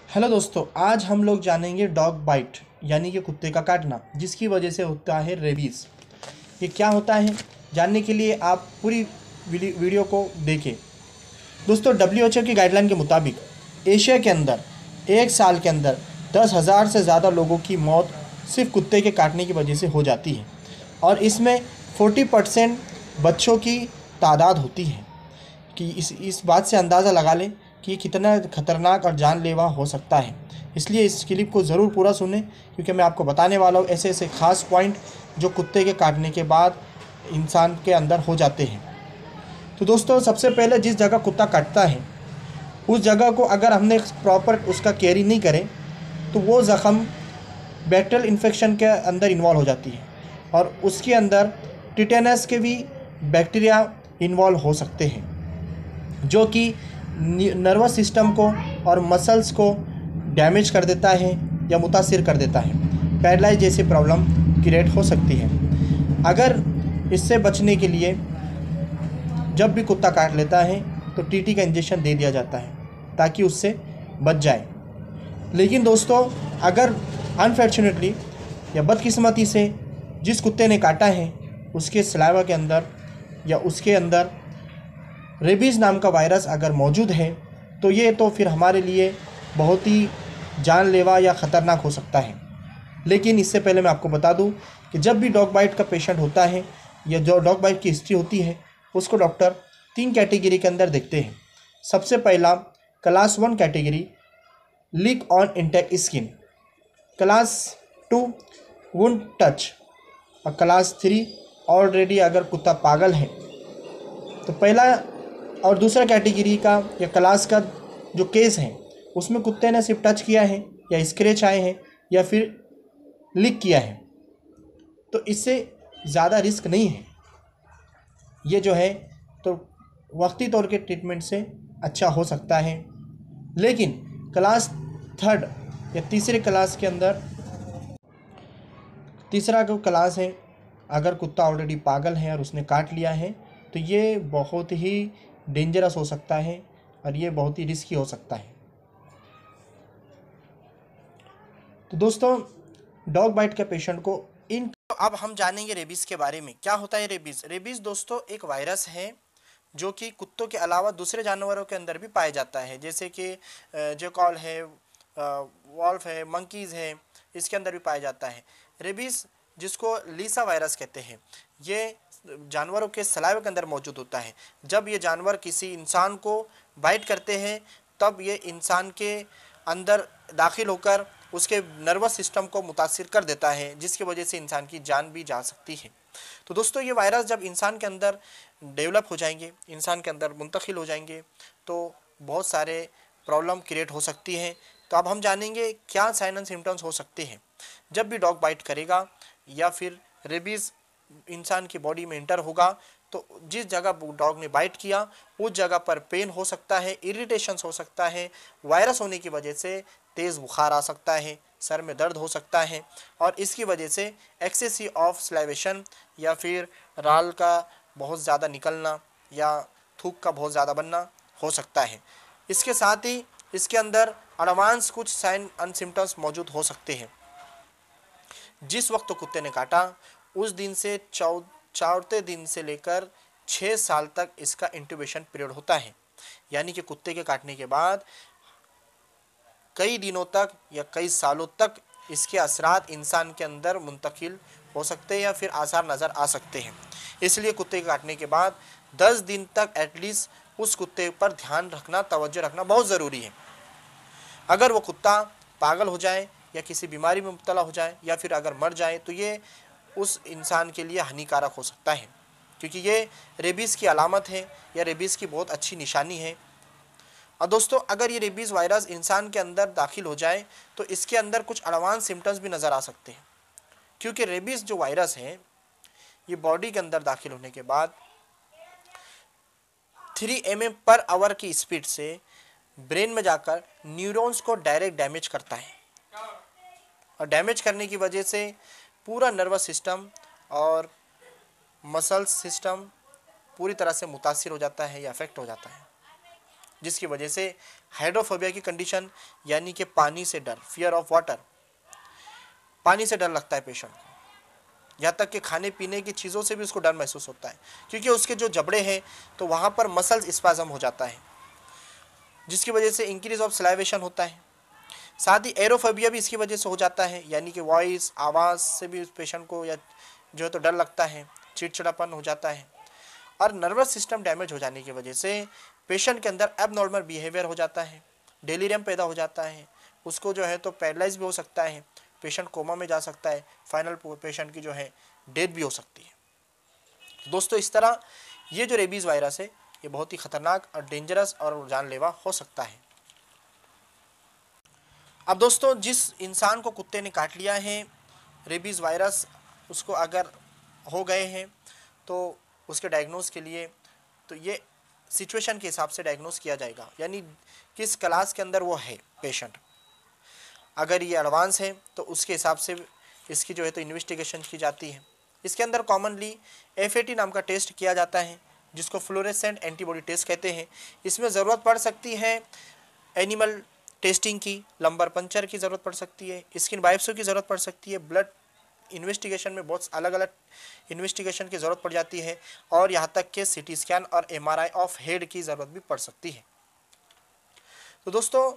Hello दोस्तों, आज हम लोग जानेंगे डॉग बाइट यानी कि कुत्ते का काटना, जिसकी वजह से होता है रेबीज़। ये क्या होता है, जानने के लिए आप पूरी वीडियो को देखें। दोस्तों, WHO की गाइडलाइन के मुताबिक एशिया के अंदर एक साल के अंदर 10,000 से ज़्यादा लोगों की मौत सिर्फ कुत्ते के काटने की वजह से हो जाती है और इसमें 40% बच्चों की तादाद होती है। कि इस बात से अंदाज़ा लगा लें कि ये कितना खतरनाक और जानलेवा हो सकता है। इसलिए इस क्लिप को ज़रूर पूरा सुनें, क्योंकि मैं आपको बताने वाला हूँ ऐसे ऐसे ख़ास पॉइंट जो कुत्ते के काटने के बाद इंसान के अंदर हो जाते हैं। तो दोस्तों, सबसे पहले जिस जगह कुत्ता काटता है उस जगह को अगर हमने प्रॉपर उसका केयरिंग नहीं करें तो वो ज़ख़म बैक्टीरियल इन्फेक्शन के अंदर इन्वॉल्व हो जाती है और उसके अंदर टिटेनस के भी बैक्टीरिया इन्वॉल्व हो सकते हैं, जो कि नर्वस सिस्टम को और मसल्स को डैमेज कर देता है या मुतासिर कर देता है। पैरालाइज जैसी प्रॉब्लम क्रिएट हो सकती है। अगर इससे बचने के लिए जब भी कुत्ता काट लेता है तो टीटी का इंजेक्शन दे दिया जाता है ताकि उससे बच जाए। लेकिन दोस्तों, अगर अनफॉर्चुनेटली या बदकिस्मती से जिस कुत्ते ने काटा है उसके सलाइवा के अंदर या उसके अंदर रेबीज़ नाम का वायरस अगर मौजूद है तो ये तो फिर हमारे लिए बहुत ही जानलेवा या ख़तरनाक हो सकता है। लेकिन इससे पहले मैं आपको बता दूं कि जब भी डॉग बाइट का पेशेंट होता है या जो डॉग बाइट की हिस्ट्री होती है उसको डॉक्टर 3 कैटेगरी के अंदर देखते हैं। सबसे पहला class 1 category, lick on intact skin. Class 2 wound touch और क्लास 3 ऑलरेडी अगर कुत्ता पागल है तो पहला और दूसरा कैटेगरी का या क्लास का जो केस है उसमें कुत्ते ने सिर्फ टच किया है या स्क्रैच आए हैं या फिर लिक किया है, तो इससे ज़्यादा रिस्क नहीं है। ये जो है तो वक्ती तौर के ट्रीटमेंट से अच्छा हो सकता है। लेकिन क्लास 3 या तीसरे क्लास के अंदर, तीसरा जो क्लास है, अगर कुत्ता ऑलरेडी पागल है और उसने काट लिया है तो ये बहुत ही डेंजरस हो सकता है और ये बहुत ही रिस्की हो सकता है। तो दोस्तों, डॉग बाइट के पेशेंट को तो अब हम जानेंगे रेबीज़ के बारे में। क्या होता है रेबीज़? रेबीज़ दोस्तों एक वायरस है जो कि कुत्तों के अलावा दूसरे जानवरों के अंदर भी पाया जाता है, जैसे कि जैकॉल है, वॉल्फ है, मंकीज़ है, इसके अंदर भी पाया जाता है। रेबीज़ जिसको लीसा वायरस कहते हैं, ये जानवरों के सलाइवा के अंदर मौजूद होता है। जब ये जानवर किसी इंसान को बाइट करते हैं तब ये इंसान के अंदर दाखिल होकर उसके नर्वस सिस्टम को मुतासिर कर देता है, जिसकी वजह से इंसान की जान भी जा सकती है। तो दोस्तों, ये वायरस जब इंसान के अंदर डेवलप हो जाएंगे, इंसान के अंदर मुंतकिल हो जाएंगे तो बहुत सारे प्रॉब्लम क्रिएट हो सकती हैं। तो अब हम जानेंगे क्या साइन एंड सिम्टम्स हो सकते हैं जब भी डॉग बाइट करेगा या फिर रेबीज़ इंसान की बॉडी में इंटर होगा। तो जिस जगह डॉग ने बाइट किया उस जगह पर पेन हो सकता है, इरिटेशंस हो सकता है, वायरस होने की वजह से तेज़ बुखार आ सकता है, सर में दर्द हो सकता है और इसकी वजह से एक्सेसिव ऑफ स्लाइवेशन या फिर राल का बहुत ज़्यादा निकलना या थूक का बहुत ज़्यादा बनना हो सकता है। इसके साथ ही इसके अंदर एडवांस कुछ साइन एंड सिम्टम्स मौजूद हो सकते हैं। जिस वक्त तो कुत्ते ने काटा उस दिन से चौथे दिन से लेकर 6 साल तक इसका इंक्यूबेशन पीरियड होता है, यानी कि कुत्ते के काटने के बाद कई दिनों तक या कई सालों तक इसके असरात इंसान के अंदर मुंतकिल हो सकते हैं या फिर आसार नज़र आ सकते हैं। इसलिए कुत्ते के काटने के बाद 10 दिन तक एटलीस्ट उस कुत्ते पर ध्यान रखना, तवज्जो रखना बहुत ज़रूरी है। अगर वो कुत्ता पागल हो जाए या किसी बीमारी में मुब्तला हो जाए या फिर अगर मर जाए तो ये उस इंसान के लिए हानिकारक हो सकता है, क्योंकि ये रेबीज़ की अलामत है या रेबीज़ की बहुत अच्छी निशानी है। और दोस्तों, अगर ये रेबीज़ वायरस इंसान के अंदर दाखिल हो जाए तो इसके अंदर कुछ एडवांस सिम्टम्स भी नज़र आ सकते हैं, क्योंकि रेबीज़ जो वायरस है ये बॉडी के अंदर दाखिल होने के बाद 3 mm/h की स्पीड से ब्रेन में जाकर न्यूरॉन्स को डायरेक्ट डैमेज करता है और डैमेज करने की वजह से पूरा नर्वस सिस्टम और मसल्स सिस्टम पूरी तरह से मुतासिर हो जाता है या अफेक्ट हो जाता है, जिसकी वजह से हाइड्रोफोबिया की कंडीशन यानी कि पानी से डर, फियर ऑफ वाटर, पानी से डर लगता है पेशेंट को, यहाँ तक कि खाने पीने की चीज़ों से भी उसको डर महसूस होता है, क्योंकि उसके जो जबड़े हैं तो वहाँ पर मसल्स स्पाज्म हो जाता है, जिसकी वजह से इंक्रीज ऑफ सलाइवेशन होता है। साथ ही एरोफोबिया भी इसकी वजह से हो जाता है, यानी कि वॉइस, आवाज़ से भी उस पेशेंट को या जो है तो डर लगता है, चिड़चिड़ापन हो जाता है। और नर्वस सिस्टम डैमेज हो जाने की वजह से पेशेंट के अंदर एबनॉर्मल बिहेवियर हो जाता है, डेलीरियम पैदा हो जाता है, उसको जो है तो पैरालाइज भी हो सकता है, पेशेंट कोमा में जा सकता है, फाइनल पेशेंट की जो है डेथ भी हो सकती है। दोस्तों, इस तरह ये जो रेबीज़ वायरस है ये बहुत ही ख़तरनाक और डेंजरस और जानलेवा हो सकता है। अब दोस्तों, जिस इंसान को कुत्ते ने काट लिया है रेबीज़ वायरस, उसको अगर हो गए हैं तो उसके डायग्नोस के लिए तो ये सिचुएशन के हिसाब से डायग्नोस किया जाएगा, यानी किस क्लास के अंदर वो है पेशेंट। अगर ये एडवांस है तो उसके हिसाब से इसकी जो है तो इन्वेस्टिगेशन की जाती है। इसके अंदर कॉमनली FAT नाम का टेस्ट किया जाता है, जिसको फ्लोरेसेंट एंटीबॉडी टेस्ट कहते हैं। इसमें ज़रूरत पड़ सकती है एनिमल टेस्टिंग की, लंबर पंचर की ज़रूरत पड़ सकती है, स्किन बायोप्सी की ज़रूरत पड़ सकती है, ब्लड इन्वेस्टिगेशन में बहुत अलग अलग इन्वेस्टिगेशन की ज़रूरत पड़ जाती है, और यहाँ तक कि CT स्कैन और MRI ऑफ हेड की ज़रूरत भी पड़ सकती है। तो दोस्तों,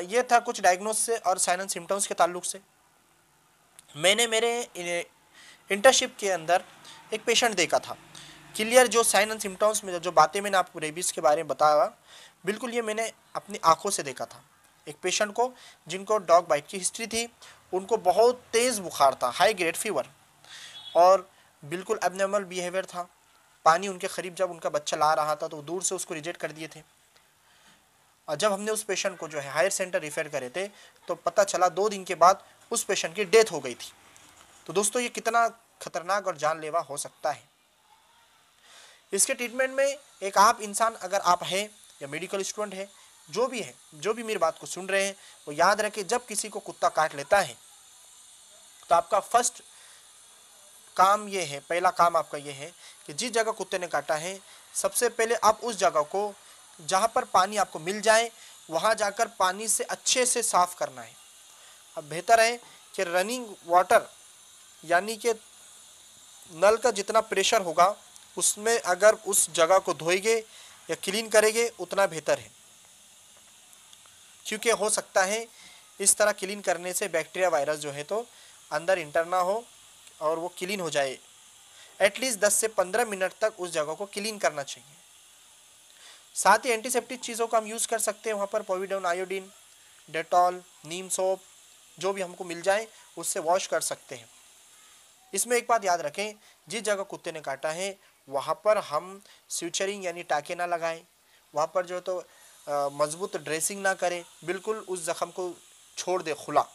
ये था कुछ डायग्नोसिस और साइन एंड सिम्टम्स के ताल्लुक से। मैंने मेरे इंटर्नशिप के अंदर एक पेशेंट देखा था, क्लियर जो साइन एंड सिम्टम्स में जो बातें मैंने आपको रेबीज़ के बारे में बताया, बिल्कुल ये मैंने अपनी आंखों से देखा था। एक पेशेंट को जिनको डॉग बाइट की हिस्ट्री थी, उनको बहुत तेज़ बुखार था, हाई ग्रेड फीवर, और बिल्कुल एबनॉर्मल बिहेवियर था। पानी उनके करीब जब उनका बच्चा ला रहा था तो दूर से उसको रिजेक्ट कर दिए थे। और जब हमने उस पेशेंट को जो है हायर सेंटर रिफ़र करे थे तो पता चला 2 दिन के बाद उस पेशेंट की डेथ हो गई थी। तो दोस्तों, ये कितना खतरनाक और जानलेवा हो सकता है। इसके ट्रीटमेंट में एक आप इंसान अगर आप हैं या मेडिकल स्टूडेंट है, जो भी है, जो भी मेरी बात को सुन रहे हैं, वो याद रखें, जब किसी को कुत्ता काट लेता है तो आपका फर्स्ट काम ये है, पहला काम आपका ये है कि जिस जगह कुत्ते ने काटा है, सबसे पहले आप उस जगह को जहाँ पर पानी आपको मिल जाए वहाँ जाकर पानी से अच्छे से साफ़ करना है। अब बेहतर है कि रनिंग वाटर, यानी कि नल का जितना प्रेशर होगा उसमें अगर उस जगह को धोएंगे या क्लीन करेंगे उतना बेहतर है, क्योंकि हो सकता है इस तरह क्लीन करने से बैक्टीरिया वायरस जो है तो अंदर इंटर ना हो और वो क्लीन हो जाए। एटलीस्ट 10 से 15 मिनट तक उस जगह को क्लीन करना चाहिए। साथ ही एंटीसेप्टिक चीज़ों का हम यूज़ कर सकते हैं वहाँ पर, पोविडोन, आयोडीन, डेटॉल, नीम सोप, जो भी हमको मिल जाए उससे वॉश कर सकते हैं। इसमें एक बात याद रखें, जिस जगह कुत्ते ने काटा है वहाँ पर हम स्यूचरिंग यानी टाँके ना लगाएं, वहाँ पर जो तो मजबूत ड्रेसिंग ना करें, बिल्कुल उस जख्म को छोड़ दे खुला।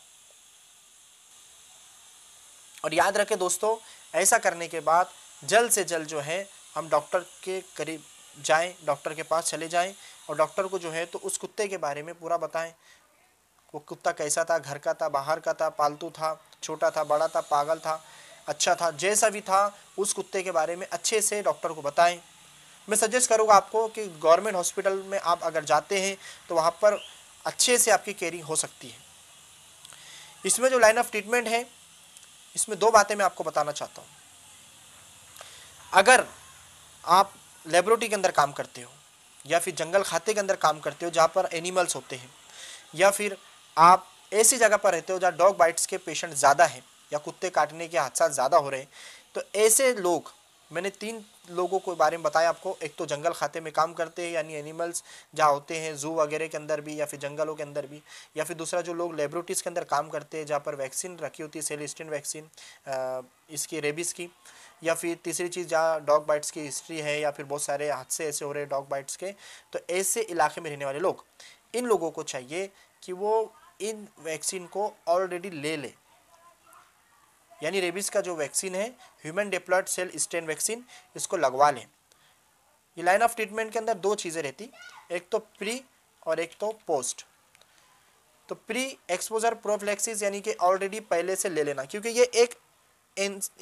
और याद रखें दोस्तों, ऐसा करने के बाद जल्द से जल्द जो है हम डॉक्टर के करीब जाएं, डॉक्टर के पास चले जाएं और डॉक्टर को जो है तो उस कुत्ते के बारे में पूरा बताएं। वो कुत्ता कैसा था, घर का था, बाहर का था, पालतू था, छोटा था, बड़ा था, पागल था, अच्छा था, जैसा भी था उस कुत्ते के बारे में अच्छे से डॉक्टर को बताएं। मैं सजेस्ट करूँगा आपको कि गवर्नमेंट हॉस्पिटल में आप अगर जाते हैं तो वहाँ पर अच्छे से आपकी केयरिंग हो सकती है। इसमें जो लाइन ऑफ ट्रीटमेंट है, इसमें 2 बातें मैं आपको बताना चाहता हूँ। अगर आप लेबोरेटरी के अंदर काम करते हो या फिर जंगल खाते के अंदर काम करते हो जहाँ पर एनिमल्स होते हैं, या फिर आप ऐसी जगह पर रहते हो जहाँ डॉग बाइट्स के पेशेंट ज़्यादा हैं या कुत्ते काटने के हादसा ज़्यादा हो रहे हैं, तो ऐसे लोग, मैंने 3 लोगों के बारे में बताया आपको। एक तो जंगल खाते में काम करते हैं, यानी एनिमल्स जहाँ होते हैं जू वगैरह के अंदर भी या फिर जंगलों के अंदर भी, या फिर दूसरा जो लोग लेबोरेटरीज़ के अंदर काम करते हैं जहाँ पर वैक्सीन रखी होती है, सेलेस्टिन वैक्सीन इसकी रेबीज़ की, या फिर तीसरी चीज़ जहाँ डॉग बाइट्स की हिस्ट्री है या फिर बहुत सारे हादसे ऐसे हो रहे हैं डॉग बाइट्स के, तो ऐसे इलाके में रहने वाले लोग, इन लोगों को चाहिए कि वो इन वैक्सीन को ऑलरेडी ले लें, यानी रेबीज़ का जो वैक्सीन है human diploid cell strain vaccine, इसको लगवा लें। ये लाइन ऑफ ट्रीटमेंट के अंदर 2 चीज़ें रहती, एक तो प्री और एक तो पोस्ट। तो प्री एक्सपोजर प्रोफिलैक्सिस यानी कि ऑलरेडी पहले से ले लेना, क्योंकि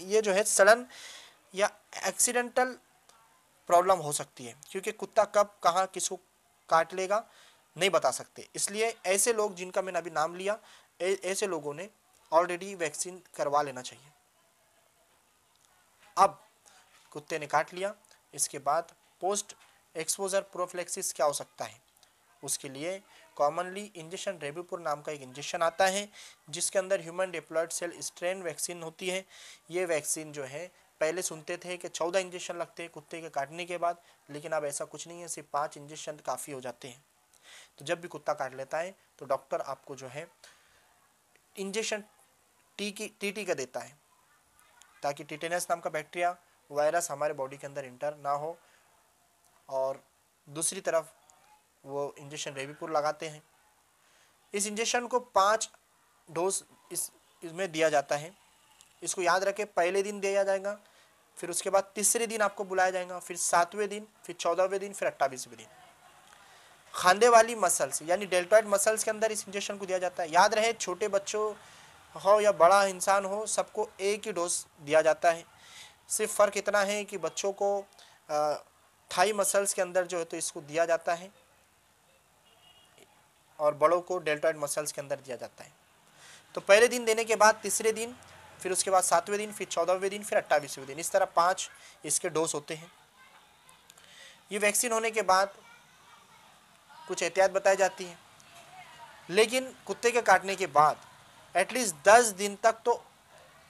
ये जो है सडन या एक्सीडेंटल प्रॉब्लम हो सकती है, क्योंकि कुत्ता कब कहाँ किसको काट लेगा नहीं बता सकते। इसलिए ऐसे लोग जिनका मैंने अभी नाम लिया, ऐसे लोगों ने ऑलरेडी वैक्सीन करवा लेना चाहिए। अब कुत्ते ने काट लिया, इसके बाद पोस्ट एक्सपोजर प्रोफिलैक्सिस क्या हो सकता है? उसके लिए कॉमनली इंजेक्शन रेबीपुर नाम का एक इंजेक्शन आता है जिसके अंदर human diploid cell strain vaccine होती है। ये वैक्सीन जो है पहले सुनते थे कि 14 इंजेक्शन लगते हैं कुत्ते के काटने के बाद, लेकिन अब ऐसा कुछ नहीं है, सिर्फ 5 इंजेक्शन काफ़ी हो जाते हैं। तो जब भी कुत्ता काट लेता है तो डॉक्टर आपको जो है इंजेक्शन टीटी का देता है ताकि टिटेनस नाम का बैक्टीरिया वायरस हमारे बॉडी के अंदर इंटर ना हो। और दूसरी तरफ वो इंजेक्शन रेबीपुर लगाते हैं। इस इंजेक्शन को 5 डोज इसमें दिया जाता है। इसको याद रखें, पहले दिन दिया जाएगा, फिर उसके बाद तीसरे दिन आपको बुलाया जाएगा, फिर 7वें दिन, फिर 14वें दिन, फिर 28वें दिन। खांदे वाली मसल्स यानी डेल्टॉइड मसल्स के अंदर इस इंजेक्शन को दिया जाता है। याद रहे, छोटे बच्चों हो या बड़ा इंसान हो, सबको एक ही डोज दिया जाता है। सिर्फ फ़र्क इतना है कि बच्चों को थाई मसल्स के अंदर जो है तो इसको दिया जाता है और बड़ों को डेल्टॉइड मसल्स के अंदर दिया जाता है। तो पहले दिन देने के बाद तीसरे दिन, फिर उसके बाद 7वें दिन, फिर 14वें दिन, फिर 28वें दिन, इस तरह 5 इसके डोज होते हैं। ये वैक्सीन होने के बाद कुछ एहतियात बताई जाती है, लेकिन कुत्ते के काटने के बाद एटलीस्ट 10 दिन तक तो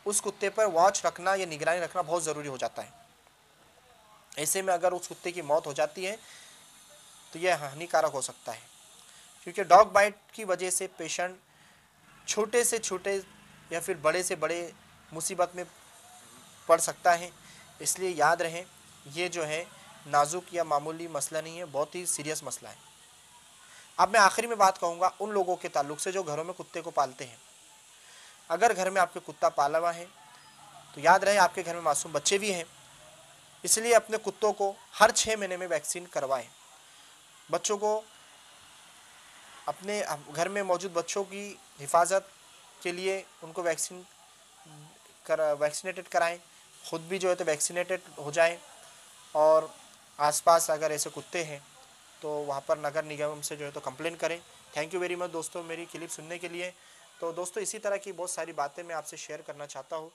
उस कुत्ते पर वॉच रखना या निगरानी रखना बहुत ज़रूरी हो जाता है। ऐसे में अगर उस कुत्ते की मौत हो जाती है तो यह हानिकारक हो सकता है, क्योंकि डॉग बाइट की वजह से पेशेंट छोटे से छोटे या फिर बड़े से बड़े मुसीबत में पड़ सकता है। इसलिए याद रहे, ये जो है नाजुक या मामूली मसला नहीं है, बहुत ही सीरियस मसला है। अब मैं आखिरी में बात कहूँगा उन लोगों के ताल्लुक से जो घरों में कुत्ते को पालते हैं। अगर घर में आपके कुत्ता पाला हुआ है तो याद रहे आपके घर में मासूम बच्चे भी हैं, इसलिए अपने कुत्तों को हर 6 महीने में वैक्सीन करवाएं। बच्चों को अपने घर में मौजूद बच्चों की हिफाजत के लिए उनको वैक्सीनेटेड कराएं, ख़ुद भी जो है तो वैक्सीनेटेड हो जाएं। और आसपास अगर ऐसे कुत्ते हैं तो वहाँ पर नगर निगम से जो है तो कंप्लेन करें। थैंक यू वेरी मच दोस्तों मेरी क्लिप सुनने के लिए। तो दोस्तों इसी तरह की बहुत सारी बातें मैं आपसे शेयर करना चाहता हूँ।